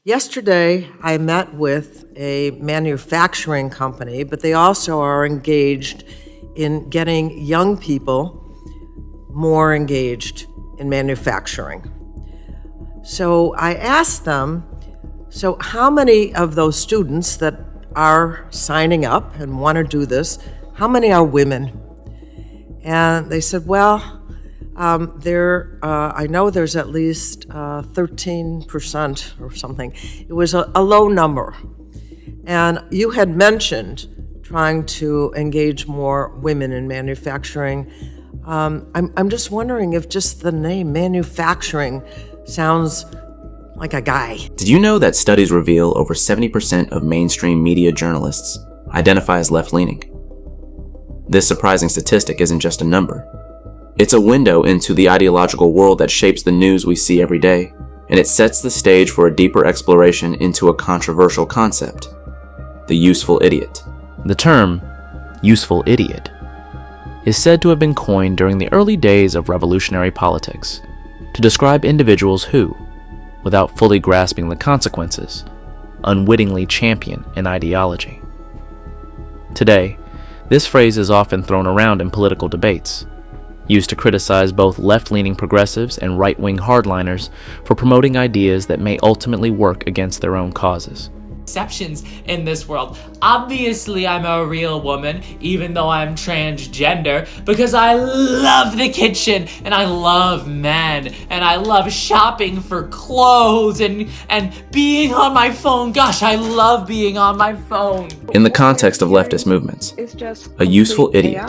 Yesterday, I met with a manufacturing company, but they also are engaged in getting young people more engaged in manufacturing. So I asked them, so how many of those students that are signing up and want to do this, how many are women? And they said, well, I know there's at least 13% or something. It was a low number. And you had mentioned trying to engage more women in manufacturing. I'm just wondering if just the name manufacturing sounds like a guy. Did you know that studies reveal over 70% of mainstream media journalists identify as left-leaning? This surprising statistic isn't just a number. It's a window into the ideological world that shapes the news we see every day, and it sets the stage for a deeper exploration into a controversial concept: the useful idiot. The term, useful idiot, is said to have been coined during the early days of revolutionary politics to describe individuals who, without fully grasping the consequences, unwittingly champion an ideology. Today, this phrase is often thrown around in political debates, used to criticize both left-leaning progressives and right-wing hardliners for promoting ideas that may ultimately work against their own causes. Exceptions in this world. Obviously, I'm a real woman, even though I'm transgender, because I love the kitchen, and I love men, and I love shopping for clothes, and being on my phone. Gosh, I love being on my phone. In the context of leftist movements, a useful idiot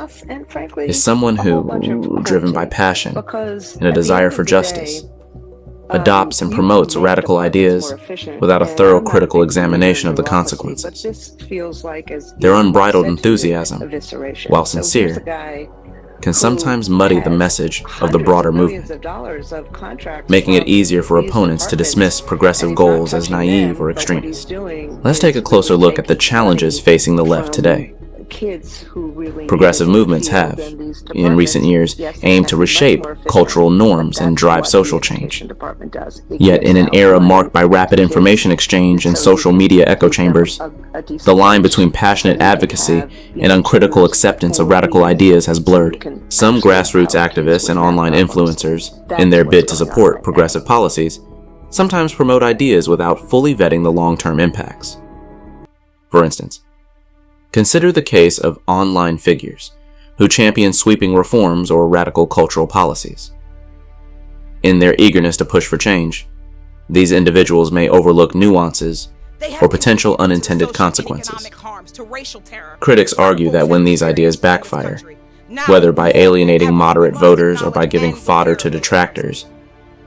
is someone who, driven by passion and a desire for justice, adopts and promotes radical ideas without a thorough critical examination of the consequences. Their unbridled enthusiasm, while sincere, can sometimes muddy the message of the broader movement, making it easier for opponents to dismiss progressive goals as naive or extremist. Let's take a closer look at the challenges facing the left today. Progressive movements have, in recent years, aimed to reshape cultural norms and drive social change. Yet, in an era marked by rapid information exchange and social media echo chambers, the line between passionate advocacy and uncritical acceptance of radical ideas has blurred. Some grassroots activists and online influencers, in their bid to support progressive policies, sometimes promote ideas without fully vetting the long-term impacts. For instance, consider the case of online figures who champion sweeping reforms or radical cultural policies. In their eagerness to push for change, these individuals may overlook nuances or potential unintended consequences. Critics argue that when these ideas backfire, whether by alienating moderate voters or by giving fodder to detractors,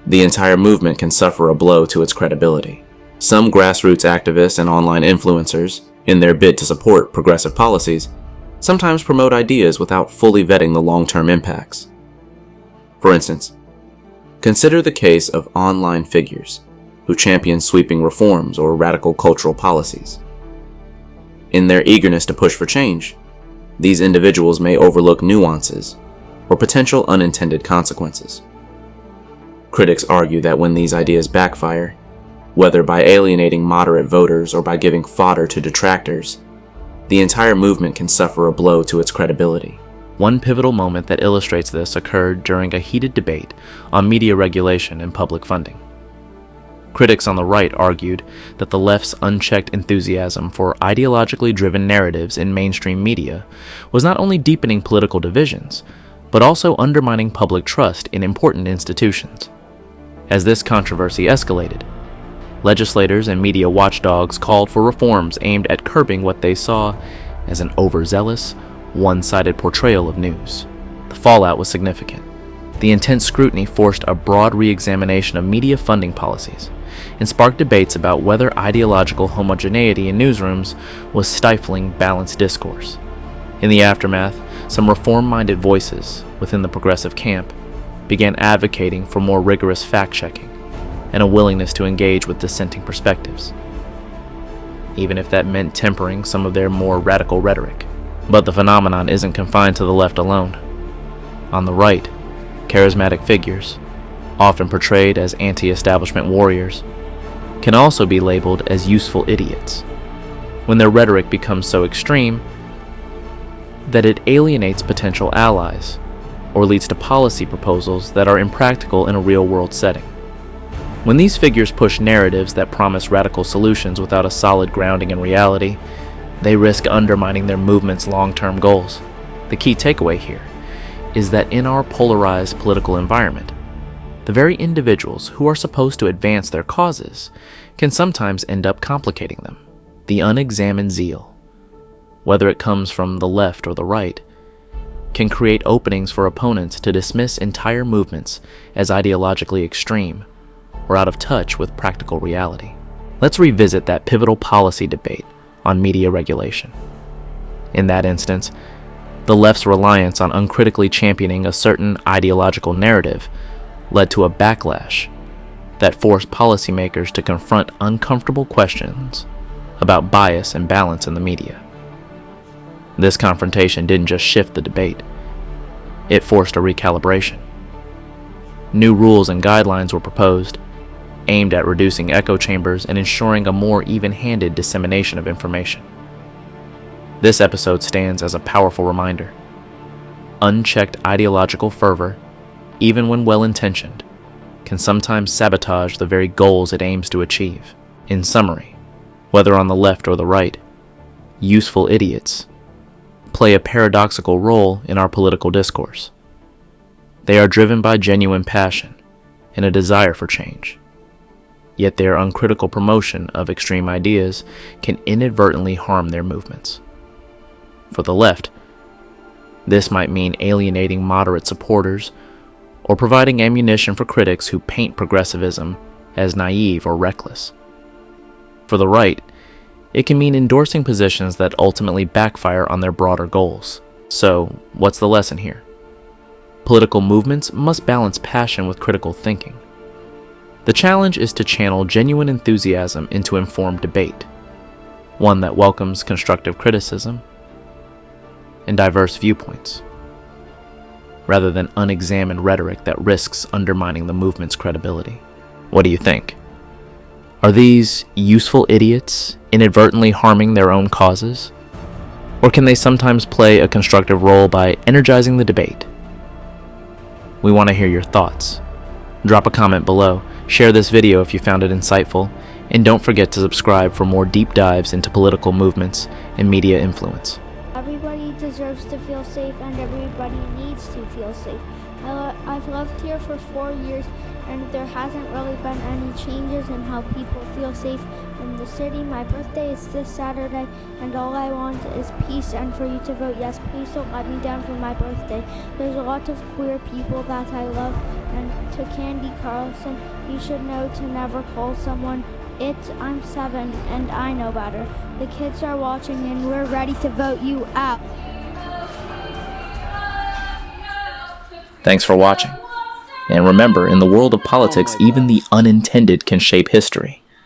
the entire movement can suffer a blow to its credibility. Some grassroots activists and online influencers, in their bid to support progressive policies, sometimes promote ideas without fully vetting the long-term impacts. For instance, consider the case of online figures who champion sweeping reforms or radical cultural policies. In their eagerness to push for change, these individuals may overlook nuances or potential unintended consequences. Critics argue that when these ideas backfire, whether by alienating moderate voters or by giving fodder to detractors, the entire movement can suffer a blow to its credibility. One pivotal moment that illustrates this occurred during a heated debate on media regulation and public funding. Critics on the right argued that the left's unchecked enthusiasm for ideologically driven narratives in mainstream media was not only deepening political divisions, but also undermining public trust in important institutions. As this controversy escalated, legislators and media watchdogs called for reforms aimed at curbing what they saw as an overzealous, one-sided portrayal of news. The fallout was significant. The intense scrutiny forced a broad re-examination of media funding policies and sparked debates about whether ideological homogeneity in newsrooms was stifling balanced discourse. In the aftermath, some reform-minded voices within the progressive camp began advocating for more rigorous fact-checking and a willingness to engage with dissenting perspectives, even if that meant tempering some of their more radical rhetoric. But the phenomenon isn't confined to the left alone. On the right, charismatic figures, often portrayed as anti-establishment warriors, can also be labeled as useful idiots, when their rhetoric becomes so extreme that it alienates potential allies or leads to policy proposals that are impractical in a real-world setting. When these figures push narratives that promise radical solutions without a solid grounding in reality, they risk undermining their movement's long-term goals. The key takeaway here is that in our polarized political environment, the very individuals who are supposed to advance their causes can sometimes end up complicating them. The unexamined zeal, whether it comes from the left or the right, can create openings for opponents to dismiss entire movements as ideologically extreme or out of touch with practical reality. Let's revisit that pivotal policy debate on media regulation. In that instance, the left's reliance on uncritically championing a certain ideological narrative led to a backlash that forced policymakers to confront uncomfortable questions about bias and balance in the media. This confrontation didn't just shift the debate, it forced a recalibration. New rules and guidelines were proposed, aimed at reducing echo chambers and ensuring a more even-handed dissemination of information. This episode stands as a powerful reminder. Unchecked ideological fervor, even when well-intentioned, can sometimes sabotage the very goals it aims to achieve. In summary, whether on the left or the right, useful idiots play a paradoxical role in our political discourse. They are driven by genuine passion and a desire for change, yet their uncritical promotion of extreme ideas can inadvertently harm their movements. For the left, this might mean alienating moderate supporters or providing ammunition for critics who paint progressivism as naive or reckless. For the right, it can mean endorsing positions that ultimately backfire on their broader goals. So, what's the lesson here? Political movements must balance passion with critical thinking. The challenge is to channel genuine enthusiasm into informed debate, one that welcomes constructive criticism and diverse viewpoints, rather than unexamined rhetoric that risks undermining the movement's credibility. What do you think? Are these useful idiots inadvertently harming their own causes? Or can they sometimes play a constructive role by energizing the debate? We want to hear your thoughts. Drop a comment below, share this video if you found it insightful, and don't forget to subscribe for more deep dives into political movements and media influence. Everybody deserves to feel safe, and everybody needs to feel safe. I've lived here for 4 years, and there hasn't really been any changes in how people feel safe in the city. My birthday is this Saturday, and all I want is peace and for you to vote yes. Please don't let me down for my birthday. There's a lot of queer people that I love, and to Candy Carlson, you should know to never call someone I'm 7 and I know better. The kids are watching and we're ready to vote you out. Thanks for watching. And remember, in the world of politics, even the unintended can shape history.